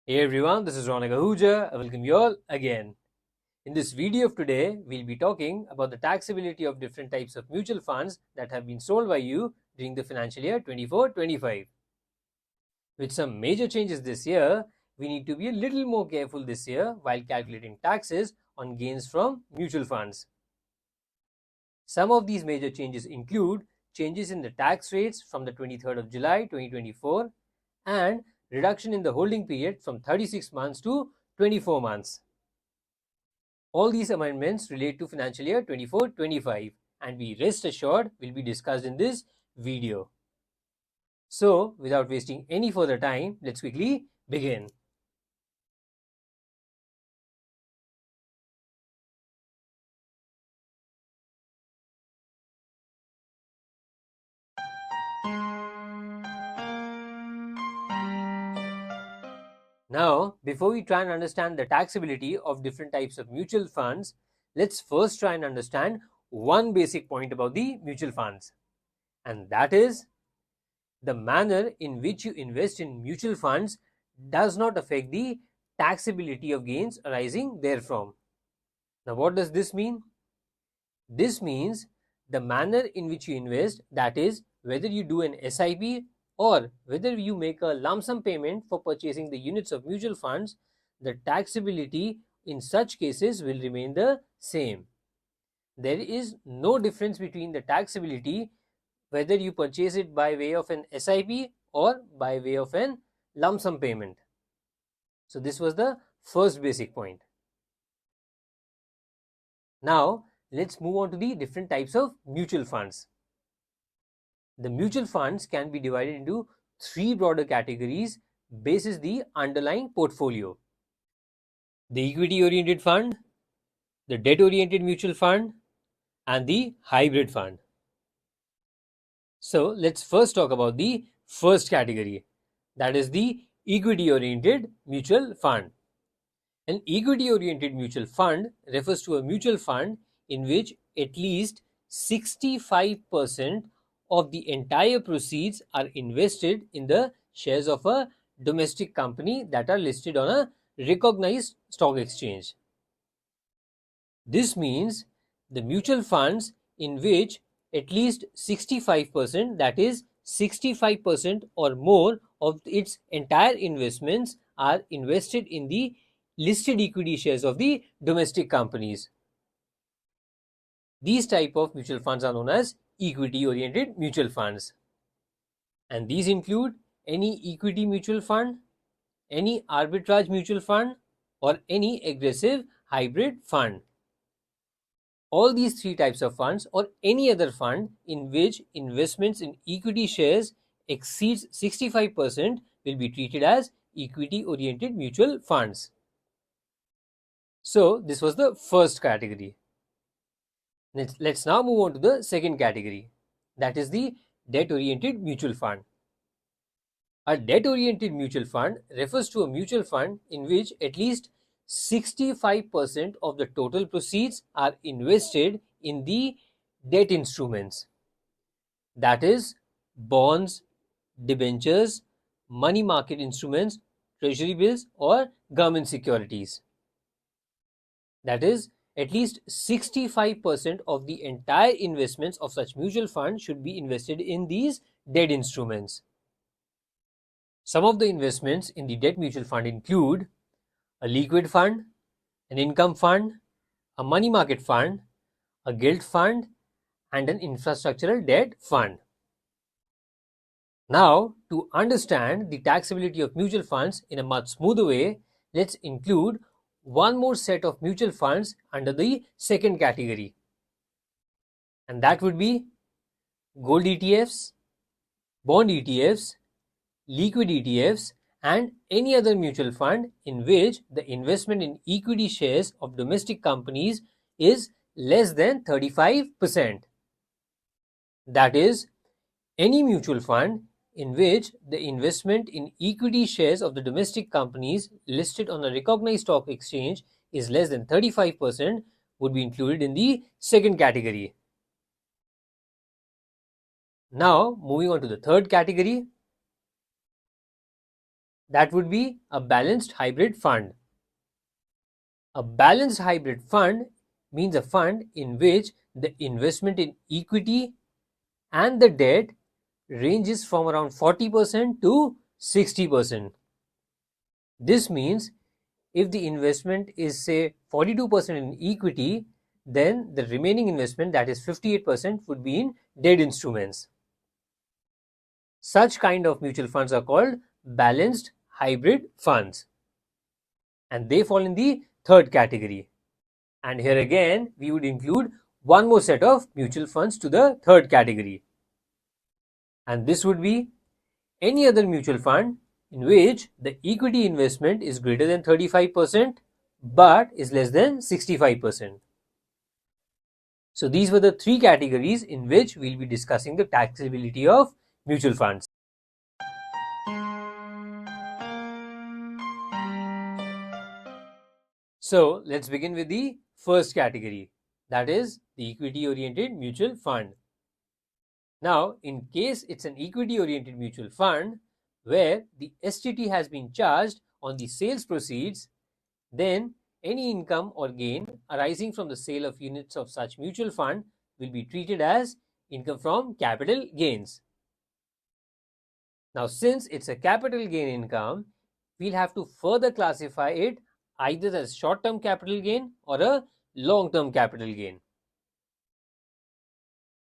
Hey everyone, this is Ronak Ahuja. I welcome you all again. In this video of today, we'll be talking about the taxability of different types of mutual funds that have been sold by you during the financial year 24-25. With some major changes this year, we need to be a little more careful this year while calculating taxes on gains from mutual funds. Some of these major changes include changes in the tax rates from the 23rd of July 2024 and reduction in the holding period from 36 months to 24 months. All these amendments relate to financial year 24-25 and be rest assured will be discussed in this video. So, without wasting any further time, let's quickly begin. Now, before we try and understand the taxability of different types of mutual funds, let's first try and understand one basic point about the mutual funds. And that is, the manner in which you invest in mutual funds does not affect the taxability of gains arising therefrom. Now, what does this mean? This means the manner in which you invest, that is, whether you do an SIP or whether you make a lump sum payment for purchasing the units of mutual funds, the taxability in such cases will remain the same. There is no difference between the taxability whether you purchase it by way of an SIP or by way of an lump sum payment. So this was the first basic point. Now let's move on to the different types of mutual funds. The mutual funds can be divided into three broader categories basis the underlying portfolio: the equity oriented fund, the debt oriented mutual fund, and the hybrid fund. So let's first talk about the first category, that is the equity oriented mutual fund. An equity oriented mutual fund refers to a mutual fund in which at least 65% of the entire proceeds are invested in the shares of a domestic company that are listed on a recognized stock exchange. This means the mutual funds in which at least 65%, that is 65% or more of its entire investments are invested in the listed equity shares of the domestic companies. These type of mutual funds are known as equity oriented mutual funds, and these include any equity mutual fund, any arbitrage mutual fund, or any aggressive hybrid fund. All these three types of funds or any other fund in which investments in equity shares exceeds 65% will be treated as equity oriented mutual funds. So this was the first category. Let's now move on to the second category, that is the debt oriented mutual fund. A debt oriented mutual fund refers to a mutual fund in which at least 65% of the total proceeds are invested in the debt instruments, that is, bonds, debentures, money market instruments, treasury bills, or government securities. That is, at least 65% of the entire investments of such mutual fund should be invested in these debt instruments. Some of the investments in the debt mutual fund include a liquid fund, an income fund, a money market fund, a gilt fund, and an infrastructural debt fund. Now, to understand the taxability of mutual funds in a much smoother way, let's include one more set of mutual funds under the second category, and that would be gold ETFs, bond ETFs, liquid ETFs, and any other mutual fund in which the investment in equity shares of domestic companies is less than 35%. That is, any mutual fund in which the investment in equity shares of the domestic companies listed on a recognized stock exchange is less than 35% would be included in the second category. Now, moving on to the third category. That would be a balanced hybrid fund. A balanced hybrid fund means a fund in which the investment in equity and the debt ranges from around 40% to 60%. This means if the investment is, say, 42% in equity, then the remaining investment, that is 58%, would be in debt instruments. Such kind of mutual funds are called balanced hybrid funds, and they fall in the third category. And here again, we would include one more set of mutual funds to the third category. And this would be any other mutual fund in which the equity investment is greater than 35% but is less than 65%. So these were the three categories in which we'll be discussing the taxability of mutual funds. So let's begin with the first category, that is the equity oriented mutual fund. Now, in case it's an equity oriented mutual fund where the STT has been charged on the sales proceeds, then any income or gain arising from the sale of units of such mutual fund will be treated as income from capital gains. Now, since it's a capital gain income, we'll have to further classify it either as short-term capital gain or a long-term capital gain.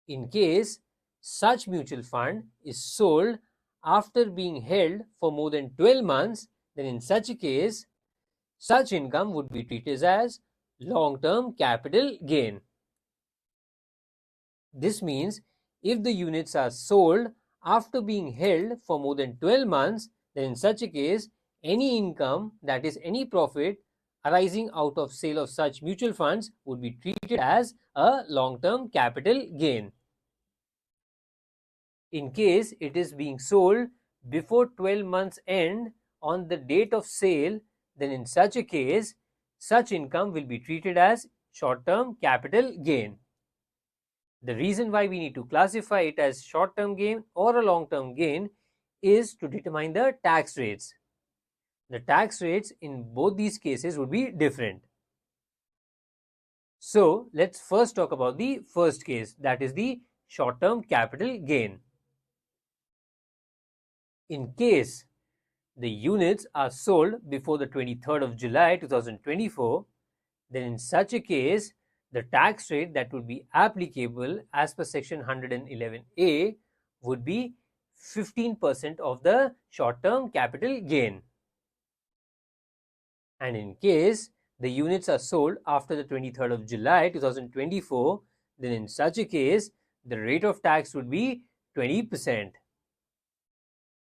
In case such mutual fund is sold after being held for more than 12 months, then in such a case, such income would be treated as long-term capital gain. This means if the units are sold after being held for more than 12 months, then in such a case, any income, that is any profit arising out of sale of such mutual funds would be treated as a long-term capital gain. In case it is being sold before 12 months end on the date of sale, then in such a case, such income will be treated as short-term capital gain. The reason why we need to classify it as short-term gain or a long-term gain is to determine the tax rates. The tax rates in both these cases would be different. So let's first talk about the first case, that is the short-term capital gain. In case the units are sold before the 23rd of July 2024, then in such a case, the tax rate that would be applicable as per section 111A would be 15% of the short-term capital gain. And in case the units are sold after the 23rd of July 2024, then in such a case, the rate of tax would be 20%.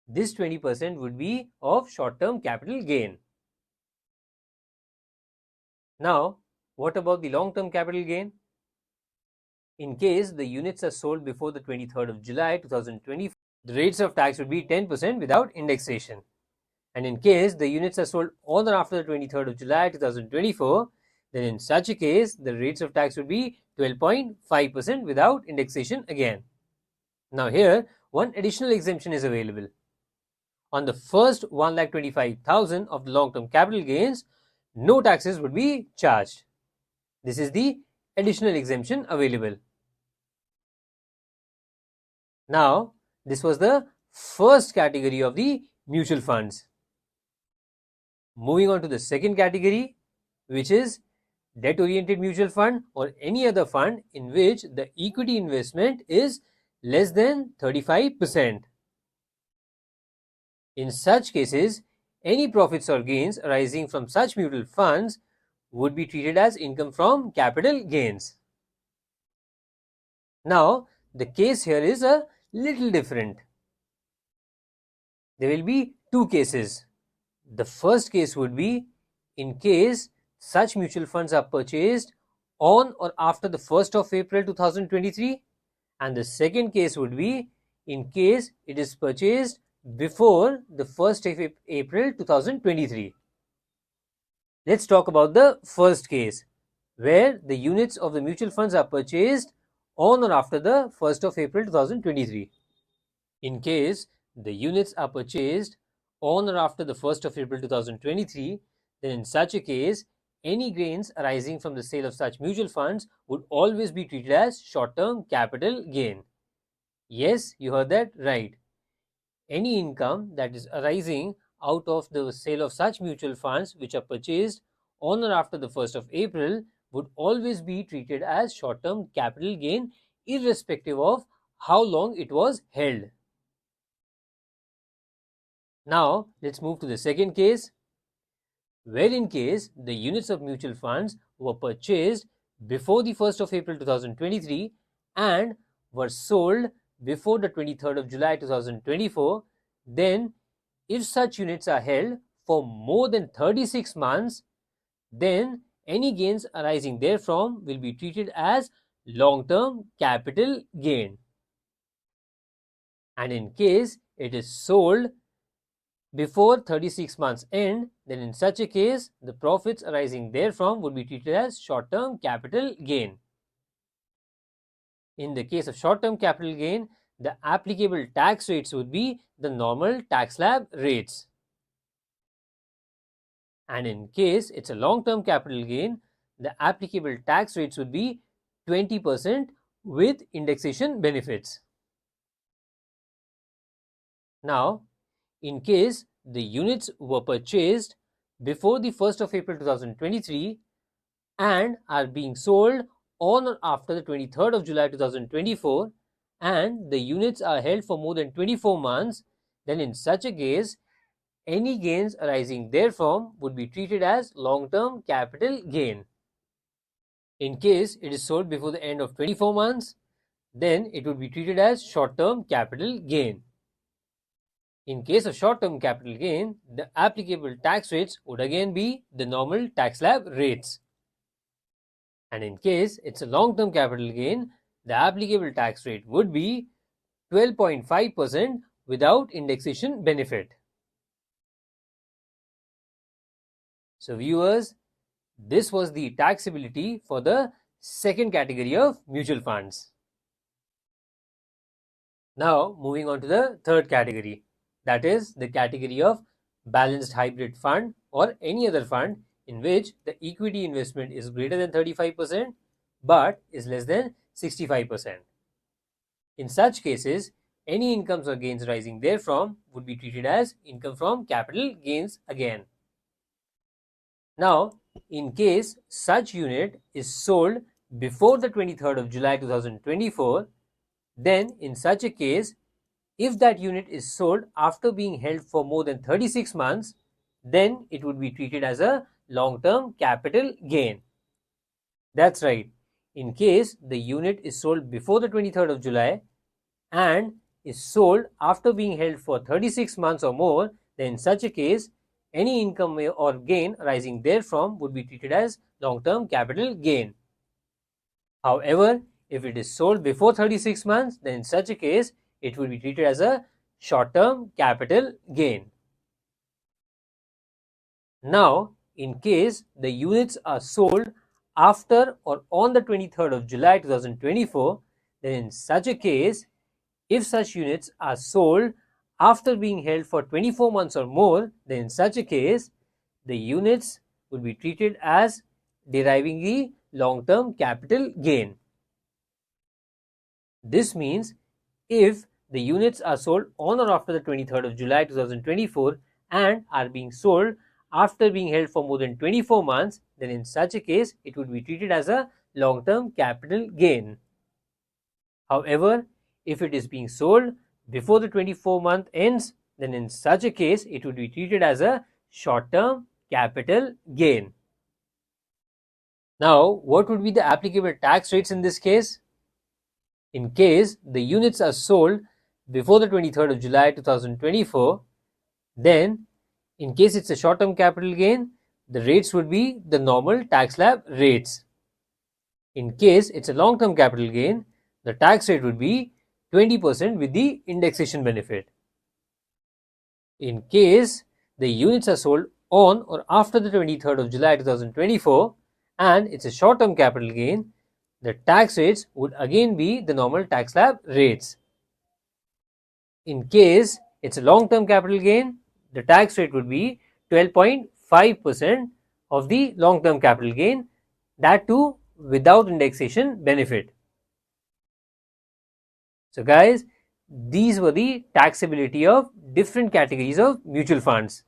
This 20% would be of short-term capital gain. Now, what about the long-term capital gain? In case the units are sold before the 23rd of July 2024, the rates of tax would be 10% without indexation. And in case the units are sold on or after the 23rd of July 2024, then in such a case, the rates of tax would be 12.5% without indexation again. Now here, one additional exemption is available. On the first 1,25,000 of the long-term capital gains, no taxes would be charged. This is the additional exemption available. Now, this was the first category of the mutual funds. Moving on to the second category, which is debt-oriented mutual fund or any other fund in which the equity investment is less than 35%. In such cases, any profits or gains arising from such mutual funds would be treated as income from capital gains. Now, the case here is a little different. There will be two cases. The first case would be in case such mutual funds are purchased on or after the 1st of April 2023, and the second case would be in case it is purchased before the 1st of April 2023. Let's talk about the first case, where the units of the mutual funds are purchased on or after the 1st of April 2023. In case the units are purchased on or after the 1st of April 2023, then in such a case, any gains arising from the sale of such mutual funds would always be treated as short-term capital gain. Yes, you heard that right. Any income that is arising out of the sale of such mutual funds which are purchased on or after the 1st of April would always be treated as short-term capital gain irrespective of how long it was held. Now, let's move to the second case, where in case the units of mutual funds were purchased before the 1st of April 2023 and were sold before the 23rd of July 2024, then if such units are held for more than 36 months, then any gains arising therefrom will be treated as long-term capital gain. And in case it is sold before 36 months end, then in such a case, the profits arising therefrom would be treated as short-term capital gain. In the case of short-term capital gain, the applicable tax rates would be the normal tax slab rates. And in case it's a long-term capital gain, the applicable tax rates would be 20% with indexation benefits. Now, in case the units were purchased before the 1st of April 2023 and are being sold on or after the 23rd of July 2024 and the units are held for more than 24 months, then in such a case, any gains arising therefrom would be treated as long-term capital gain. In case it is sold before the end of 24 months, then it would be treated as short-term capital gain. In case of short-term capital gain, the applicable tax rates would again be the normal tax slab rates. And in case it's a long-term capital gain, the applicable tax rate would be 12.5% without indexation benefit. So viewers, this was the taxability for the second category of mutual funds. Now moving on to the third category, that is the category of balanced hybrid fund or any other fund in which the equity investment is greater than 35% but is less than 65%. In such cases, any incomes or gains rising therefrom would be treated as income from capital gains again. Now, in case such unit is sold before the 23rd of July 2024, then in such a case, if that unit is sold after being held for more than 36 months, then it would be treated as a long-term capital gain. That's right. In case the unit is sold before the 23rd of July and is sold after being held for 36 months or more, then in such a case, any income or gain arising therefrom would be treated as long-term capital gain. However, if it is sold before 36 months, then in such a case, it will be treated as a short-term capital gain. Now, in case the units are sold after or on the 23rd of July 2024, then in such a case, if such units are sold after being held for 24 months or more, then in such a case, the units would be treated as deriving the long-term capital gain. This means if the units are sold on or after the 23rd of July 2024 and are being sold after being held for more than 24 months, then in such a case, it would be treated as a long-term capital gain. However, if it is being sold before the 24-month ends, then in such a case, it would be treated as a short-term capital gain. Now, what would be the applicable tax rates in this case? In case the units are sold before the 23rd of July 2024, then in case it's a short-term capital gain, the rates would be the normal tax slab rates. In case it's a long-term capital gain, the tax rate would be 20% with the indexation benefit. In case the units are sold on or after the 23rd of July 2024 and it's a short-term capital gain, the tax rates would again be the normal tax slab rates. In case it's a long-term capital gain, the tax rate would be 12.5% of the long-term capital gain, that too without indexation benefit. So guys, these were the taxability of different categories of mutual funds,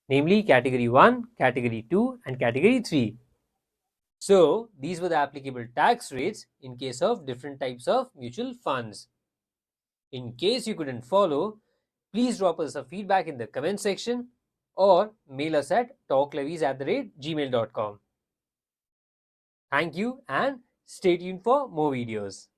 namely category 1, category 2 and category 3. So these were the applicable tax rates in case of different types of mutual funds. In case you couldn't follow, please drop us a feedback in the comment section or mail us at talklevies@gmail.com. Thank you and stay tuned for more videos.